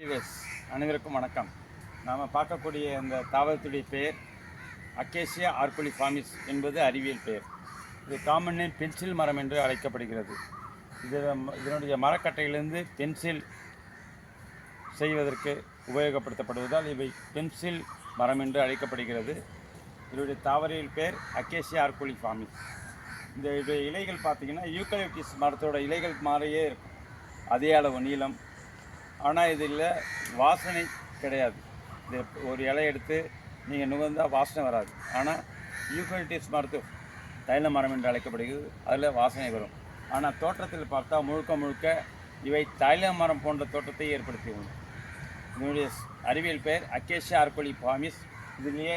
Viewers அனைவருக்கும் வணக்கம். நாம் பார்க்கக்கூடிய இந்த தாவரத்துடைய பெயர் அக்கேசியா ஆர்குலிஃபார்மிஸ் என்பது அறிவியல் பெயர். இது காமன் நேம் பென்சில் மரம் என்று அழைக்கப்படுகிறது. இதனுடைய மரக்கட்டையிலிருந்து பென்சில் செய்வதற்கு உபயோகப்படுத்தப்படுவதால் இவை பென்சில் மரம் என்று அழைக்கப்படுகிறது. இதனுடைய தாவரியல் பெயர் அக்கேசியா ஆர்குலிஃபார்மிஸ். இந்த இலைகள் பார்த்திங்கன்னா யூக்கலிப்டஸ் மரத்தோட இலைகள் மாதிரியே இருக்கும், அதே அளவு நீளம். ஆனால் இதில் வாசனை கிடையாது. இது ஒரு இலை எடுத்து நீங்கள் நுகர்ந்தால் வாசனை வராது. ஆனால் யூக்கலிப்டஸ் மரத்து தைல மரம் என்று அழைக்கப்படுகிறது, அதில் வாசனை வரும். ஆனால் தோற்றத்தில் பார்த்தா முழுக்க இவை தைல மரம் போன்ற தோற்றத்தை ஏற்படுத்தியுள்ளன. இதனுடைய அறிவியல் பெயர் அக்கேசியா ஆர்குலிஃபார்மிஸ். இதிலேயே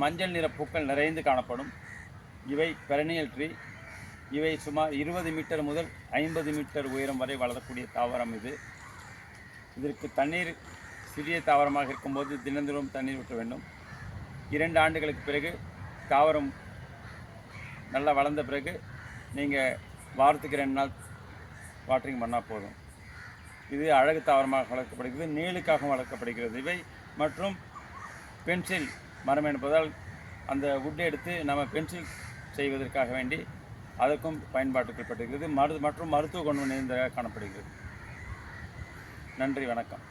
மஞ்சள் நிற பூக்கள் நிறைந்து காணப்படும். இவை பெரனியல் ட்ரீ. இவை சுமார் 20 மீட்டர் முதல் 50 மீட்டர் உயரம் வரை வளரக்கூடிய தாவரம் இது. இதற்கு தண்ணீர் சிறிய தாவரமாக இருக்கும்போது தினந்தோறும் தண்ணீர் ஊற்ற வேண்டும். 2 ஆண்டுகளுக்கு பிறகு தாவரம் நல்லா வளர்ந்த பிறகு நீங்கள் வாரத்துக்கு 2 நாள் வாட்டரிங் பண்ணால் போதும். இது அழகு தாவரமாக வளர்க்கப்படுகிறது, நீளுக்காகவும் வளர்க்கப்படுகிறது. இவை மற்றும் பென்சில் மரம் என்பதால் அந்த வுட் எடுத்து நம்ம பென்சில் செய்வதற்காக வேண்டி அதற்கும் பயன்பாட்டுக்கு பட்டிருக்கிறது. மற்றும் மருத்துவ குணம் நிறைந்ததாக காணப்படுகிறது. நன்றி, வணக்கம்.